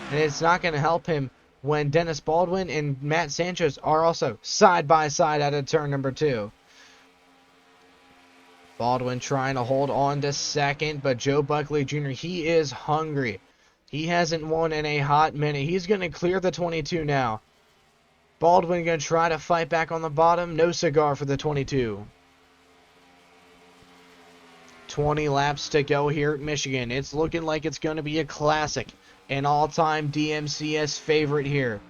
And it's not going to help him when Dennis Baldwin and Matt Sanchez are also side by side out of turn number 2. Baldwin trying to hold on to second, but Joe Buckley Jr., he is hungry. He hasn't won in a hot minute. He's going to clear the 22 now. Baldwin going to try to fight back on the bottom. No cigar for the 22. 20 laps to go here at Michigan. It's looking like it's going to be a classic. An all-time DMCS favorite here.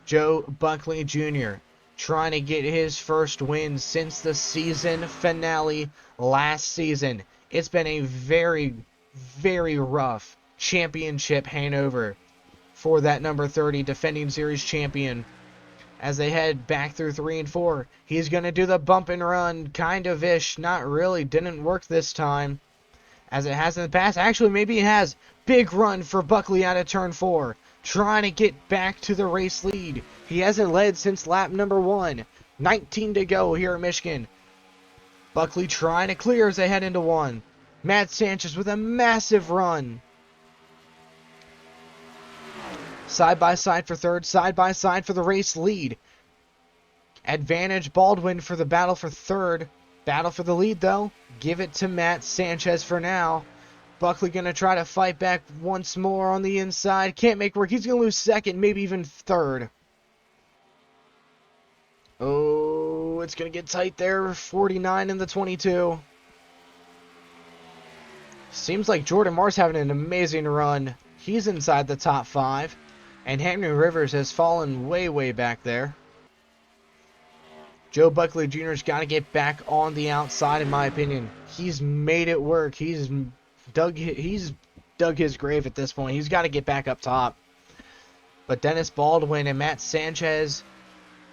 Joe Buckley Jr. trying to get his first win since the season finale last season. It's been a very, very rough championship hangover for that number 30 defending series champion. As they head back through 3 and 4, he's going to do the bump and run, kind of-ish. Not really, didn't work this time, as it has in the past. Actually, maybe it has. Big run for Buckley out of turn 4, trying to get back to the race lead. He hasn't led since lap number 1. 19 to go here at Michigan. Buckley trying to clear as they head into 1. Matt Sanchez with a massive run. Side by side for third, side by side for the race lead. Advantage Baldwin for the battle for third. Battle for the lead, though. Give it to Matt Sanchez for now. Buckley going to try to fight back once more on the inside. Can't make work. He's going to lose second, maybe even third. Oh, it's going to get tight there. 49 in the 22. Seems like Jordan Marr's having an amazing run. He's inside the top 5. And Henry Rivers has fallen way back there. Joe Buckley Jr.'s got to get back on the outside, in my opinion. He's made it work. He's dug his grave at this point. He's got to get back up top. But Dennis Baldwin and Matt Sanchez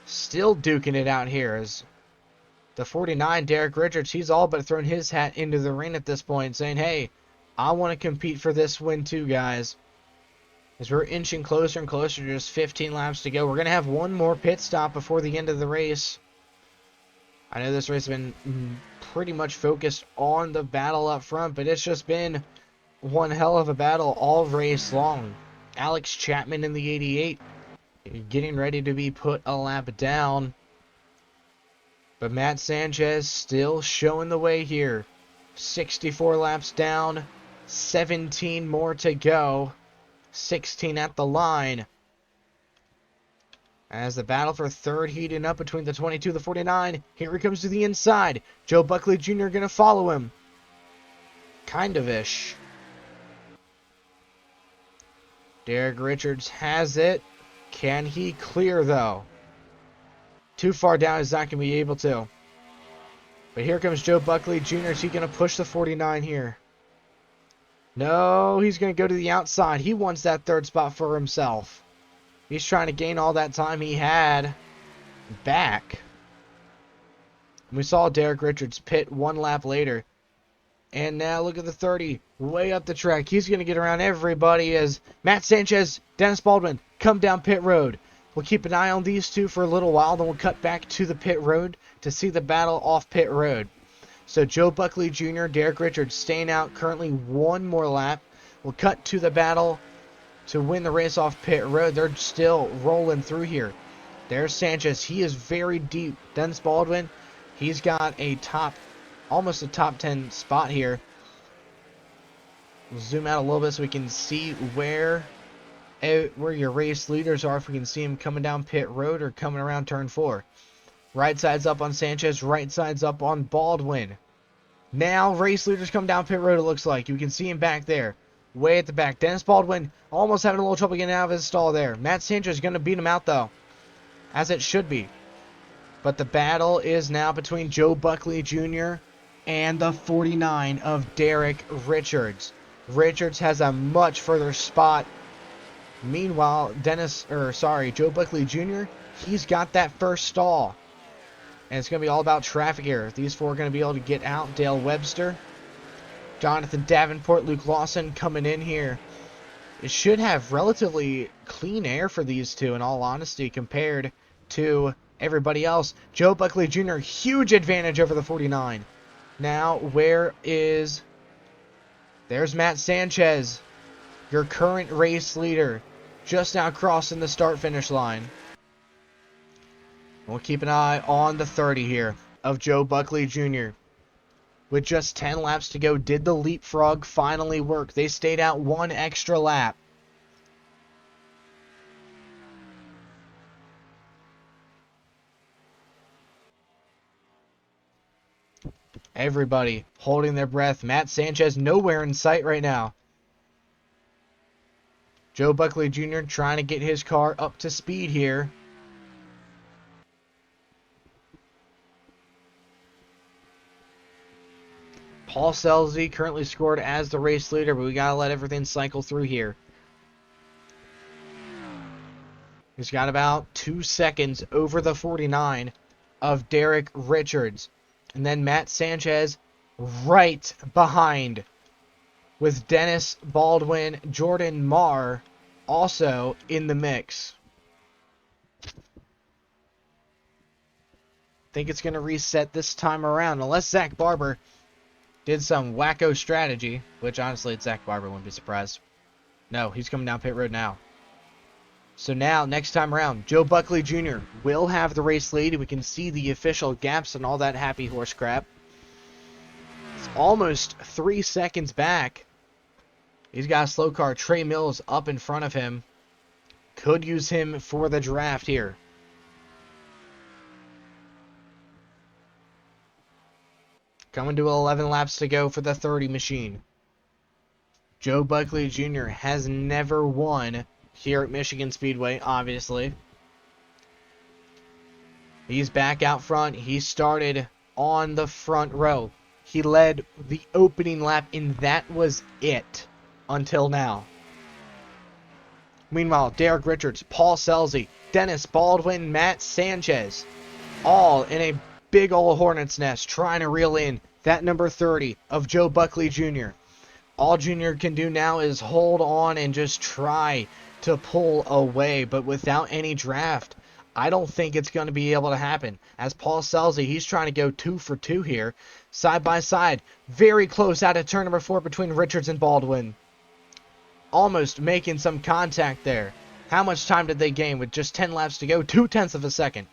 still duking it out here. As the 49, Derek Richards, he's all but thrown his hat into the ring at this point, saying, hey, I want to compete for this win too, guys. As we're inching closer and closer to just 15 laps to go. We're going to have one more pit stop before the end of the race. I know this race has been pretty much focused on the battle up front, but it's just been one hell of a battle all race long. Alex Chapman in the 88 getting ready to be put a lap down. But Matt Sanchez still showing the way here. 64 laps down, 17 more to go. 16 at the line. As the battle for third heating up between the 22 and the 49. Here he comes to the inside. Joe Buckley Jr. going to follow him. Kind of-ish. Derek Richards has it. Can he clear, though? Too far down, he's not going to be able to. But here comes Joe Buckley Jr. Is he going to push the 49 here? No, he's going to go to the outside. He wants that third spot for himself. He's trying to gain all that time he had back. We saw Derek Richards pit one lap later. And now look at the 30. Way up the track. He's going to get around everybody as Matt Sanchez, Dennis Baldwin come down pit road. We'll keep an eye on these two for a little while. Then we'll cut back to the pit road to see the battle off pit road. So Joe Buckley Jr., Derek Richards staying out currently one more lap. We'll cut to the battle to win the race off pit road. They're still rolling through here. There's Sanchez. He is very deep. Dennis Baldwin, he's got a almost a top 10 spot here. We'll zoom out a little bit so we can see where your race leaders are. If we can see them coming down pit road or coming around turn 4. Right side's up on Sanchez. Right side's up on Baldwin. Now race leaders come down pit road, it looks like. You can see him back there. Way at the back. Dennis Baldwin almost having a little trouble getting out of his stall there. Matt Sanchez is going to beat him out, though. As it should be. But the battle is now between Joe Buckley Jr. and the 49 of Derek Richards. Richards has a much further spot. Meanwhile, Joe Buckley Jr., he's got that first stall. And it's going to be all about traffic here. These four are going to be able to get out. Dale Webster, Jonathan Davenport, Luke Lawson coming in here. It should have relatively clean air for these two, in all honesty, compared to everybody else. Joe Buckley Jr., huge advantage over the 49. Now, there's Matt Sanchez, your current race leader, just now crossing the start-finish line. We'll keep an eye on the 30 here of Joe Buckley Jr. With just 10 laps to go, did the leapfrog finally work? They stayed out one extra lap. Everybody holding their breath. Matt Sanchez nowhere in sight right now. Joe Buckley Jr. trying to get his car up to speed here. Paul Selzy currently scored as the race leader, but we got to let everything cycle through here. He's got about 2 seconds over the 49 of Derek Richards. And then Matt Sanchez right behind with Dennis Baldwin, Jordan Marr also in the mix. Think it's going to reset this time around, unless Zach Barber did some wacko strategy, which honestly, it's Zach Barber, wouldn't be surprised. No, he's coming down pit road now. So now, next time around, Joe Buckley Jr. will have the race lead. We can see the official gaps and all that happy horse crap. It's almost 3 seconds back. He's got a slow car. Trey Mills up in front of him. Could use him for the draft here. Coming to 11 laps to go for the 30 machine. Joe Buckley Jr. has never won here at Michigan Speedway, obviously. He's back out front. He started on the front row. He led the opening lap, and that was it until now. Meanwhile, Derek Richards, Paul Selzy, Dennis Baldwin, Matt Sanchez, all in a big old hornet's nest trying to reel in that number 30 of Joe Buckley Jr. All Jr. can do now is hold on and just try to pull away, but without any draft, I don't think it's going to be able to happen. As Paul Selzy, he's trying to go 2 for 2 here, side by side, very close out of turn number 4 between Richards and Baldwin. Almost making some contact there. How much time did they gain with just 10 laps to go? 0.2 of a second.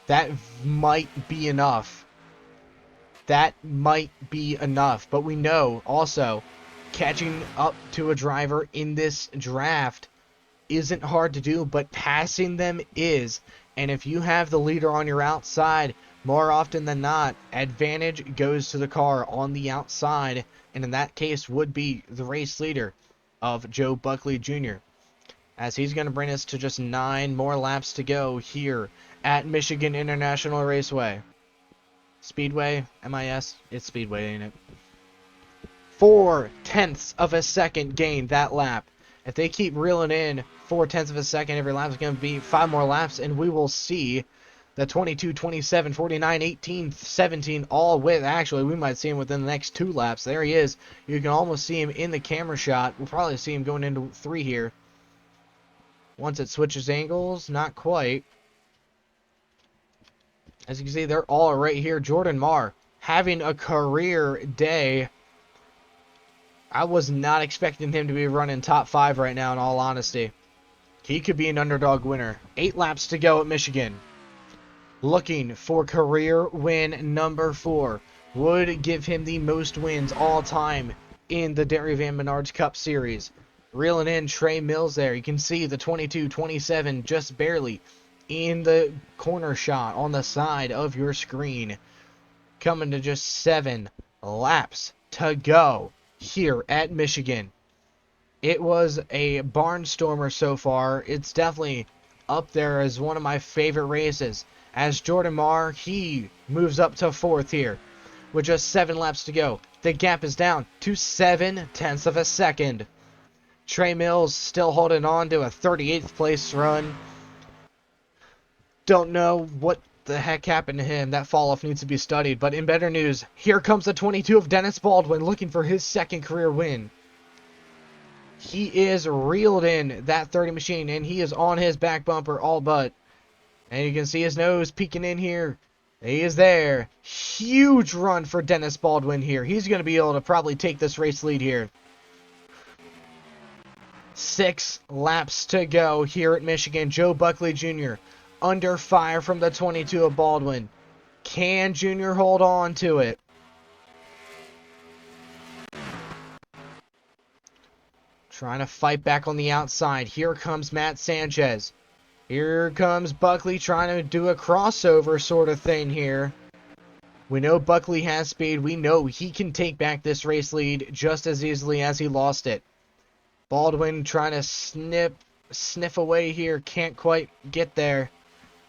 That might be enough. That might be enough. But we know also catching up to a driver in this draft isn't hard to do, but passing them is. And if you have the leader on your outside, more often than not, advantage goes to the car on the outside, and in that case would be the race leader of Joe Buckley Jr. As he's going to bring us to just 9 more laps to go here at Michigan International Raceway. Speedway, MIS, it's Speedway, ain't it? 0.4 of a second gain that lap. If they keep reeling in 0.4 of a second every lap, is going to be 5 more laps, and we will see the 22, 27, 49, 18, 17, all with, actually, we might see him within the next 2 laps. There he is. You can almost see him in the camera shot. We'll probably see him going into 3 here. Once it switches angles, not quite. As you can see, they're all right here. Jordan Marr having a career day. I was not expecting him to be running top 5 right now, in all honesty. He could be an underdog winner. 8 laps to go at Michigan. Looking for career win number 4. Would give him the most wins all time in the Dairy Van Menards Cup Series. Reeling in Trey Mills there. You can see the 22, 27 just barely in the corner shot on the side of your screen. Coming to just 7 laps to go here at Michigan. It was a barnstormer so far. It's definitely up there as one of my favorite races. As Jordan Marr, he moves up to 4th here with just 7 laps to go. The gap is down to 0.7 of a second. Trey Mills still holding on to a 38th place run. Don't know what the heck happened to him. That fall-off needs to be studied. But in better news, here comes the 22 of Dennis Baldwin looking for his 2nd career win. He is reeled in that 30 machine, and he is on his back bumper all but. And you can see his nose peeking in here. He is there. Huge run for Dennis Baldwin here. He's going to be able to probably take this race lead here. 6 laps to go here at Michigan. Joe Buckley Jr. under fire from the 22 of Baldwin. Can Jr. hold on to it? Trying to fight back on the outside. Here comes Matt Sanchez. Here comes Buckley trying to do a crossover sort of thing here. We know Buckley has speed. We know he can take back this race lead just as easily as he lost it. Baldwin trying to sniff away here. Can't quite get there.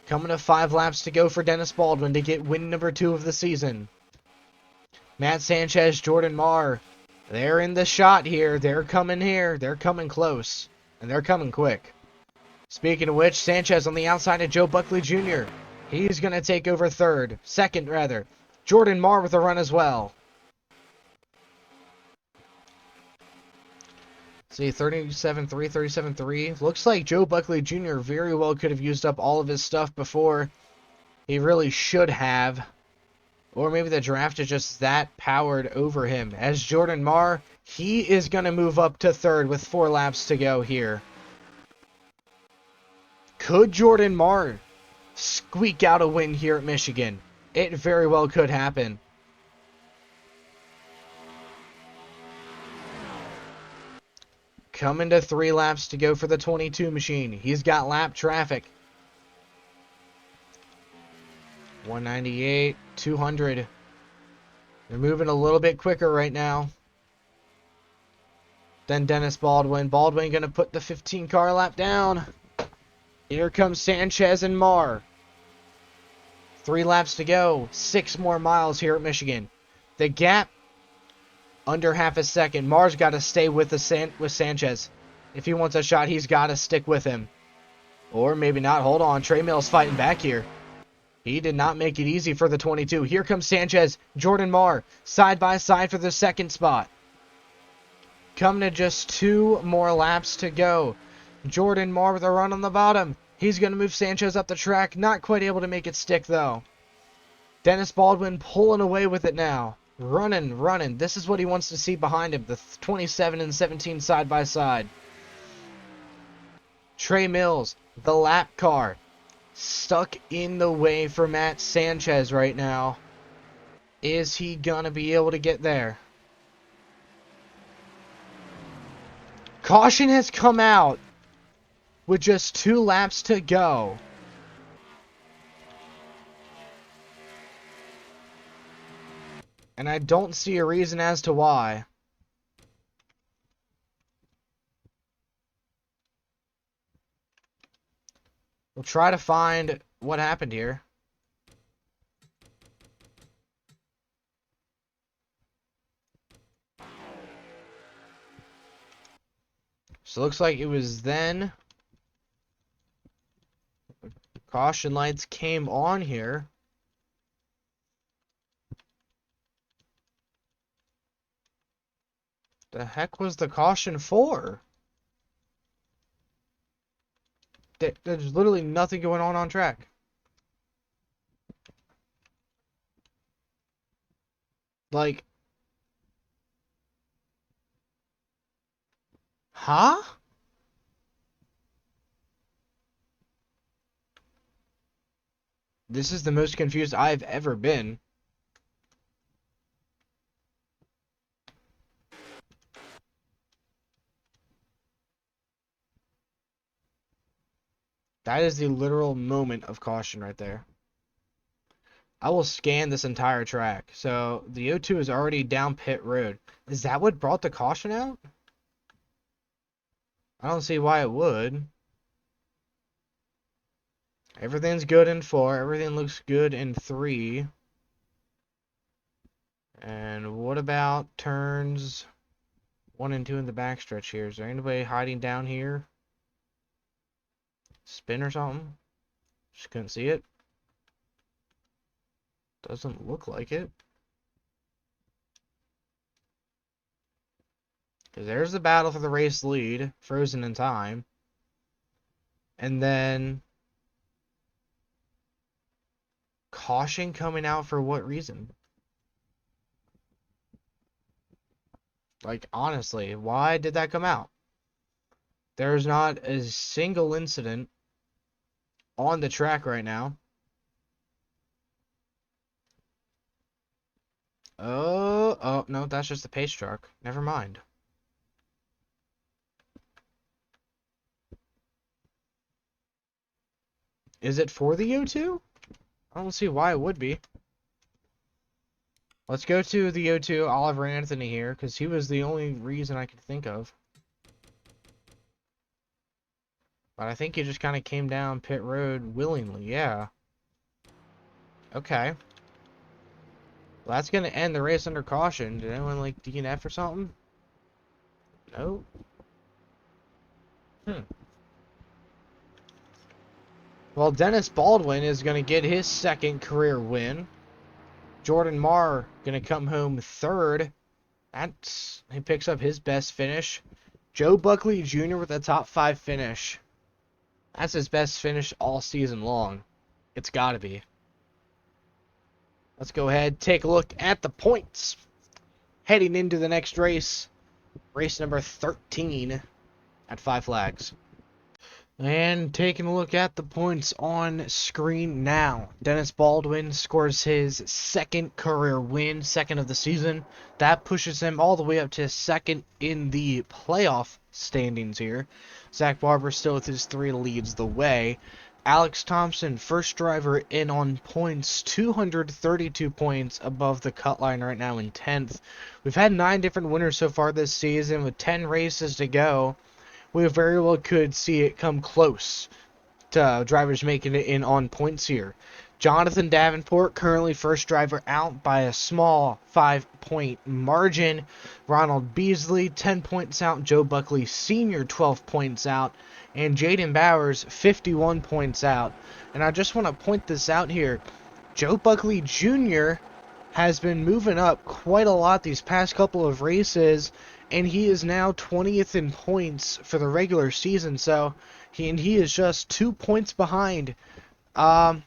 Coming to 5 laps to go for Dennis Baldwin to get win number 2 of the season. Matt Sanchez, Jordan Marr. They're in the shot here. They're coming here. They're coming close. And they're coming quick. Speaking of which, Sanchez on the outside of Joe Buckley Jr. He's going to take over 2nd rather. Jordan Marr with a run as well. See, 37-3, 37-3. Looks like Joe Buckley Jr. very well could have used up all of his stuff before. He really should have. Or maybe the draft is just that powered over him. As Jordan Marr, he is going to move up to 3rd with 4 laps to go here. Could Jordan Marr squeak out a win here at Michigan? It very well could happen. Coming to 3 laps to go for the 22 machine. He's got lap traffic. 198, 200. They're moving a little bit quicker right now than Dennis Baldwin. Baldwin going to put the 15 car lap down. Here comes Sanchez and Marr. 3 laps to go. 6 more miles here at Michigan. The gap under half a second. Mar's got to stay with Sanchez. If he wants a shot, he's got to stick with him. Or maybe not. Hold on. Trey Mills fighting back here. He did not make it easy for the 22. Here comes Sanchez. Jordan Mar side by side for the second spot. Coming to just 2 more laps to go. Jordan Mar with a run on the bottom. He's going to move Sanchez up the track. Not quite able to make it stick, though. Dennis Baldwin pulling away with it now. Running. This is what he wants to see behind him. The 27 and 17 side by side. Trey Mills, the lap car. Stuck in the way for Matt Sanchez right now. Is he going to be able to get there? Caution has come out with just 2 laps to go. And I don't see a reason as to why. We'll try to find what happened here. So it looks like it was then caution lights came on here. The heck was the caution for? There's literally nothing going on track. Like, huh? This is the most confused I've ever been. That is the literal moment of caution right there. I will scan this entire track. So the O2 is already down pit road. Is that what brought the caution out? I don't see why it would. Everything's good in 4. Everything looks good in 3. And what about turns 1 and 2 in the backstretch here? Is there anybody hiding down here? Spin or something? Just couldn't see it. Doesn't look like it. Because there's the battle for the race lead, frozen in time. And then caution coming out for what reason? Like, honestly, why did that come out? There's not a single incident on the track right now. Oh, no, that's just the pace truck. Never mind. Is it for the O2? I don't see why it would be. Let's go to the O2, Oliver Anthony here, because he was the only reason I could think of. But I think he just kind of came down pit road willingly, yeah. Okay. Well, that's going to end the race under caution. Did anyone, like, DNF or something? No? Well, Dennis Baldwin is going to get his second career win. Jordan Marr going to come home third. He picks up his best finish. Joe Buckley Jr. with a top 5 finish. That's his best finish all season long. It's got to be. Let's go ahead, take a look at the points. Heading into the next race. Race number 13 at 5 Flags. And taking a look at the points on screen now. Dennis Baldwin scores his second career win, second of the season. That pushes him all the way up to second in the playoff standings here. Zach Barber still with his 3 leads the way. Alex Thompson, first driver in on points, 232 points above the cut line right now in 10th. We've had 9 different winners so far this season with 10 races to go. We very well could see it come close to drivers making it in on points here. Jonathan Davenport, currently first driver out by a small 5-point margin. Ronald Beasley, 10 points out. Joe Buckley Sr., 12 points out. And Jaden Bowers, 51 points out. And I just want to point this out here. Joe Buckley Jr. has been moving up quite a lot these past couple of races, and he is now 20th in points for the regular season. So he is just 2 points behind. 5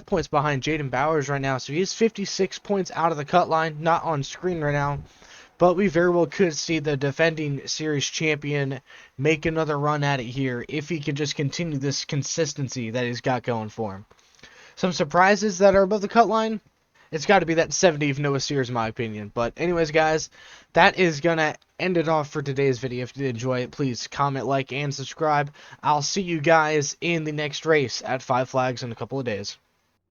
points behind Jaden Bowers right now. So he is 56 points out of the cut line, not on screen right now. But we very well could see the defending series champion make another run at it here if he could just continue this consistency that he's got going for him. Some surprises that are above the cut line. It's got to be that 70 of Noah Sears, in my opinion. But anyways, guys, that is going to end it off for today's video. If you did enjoy it, please comment, like, and subscribe. I'll see you guys in the next race at 5 Flags in a couple of days.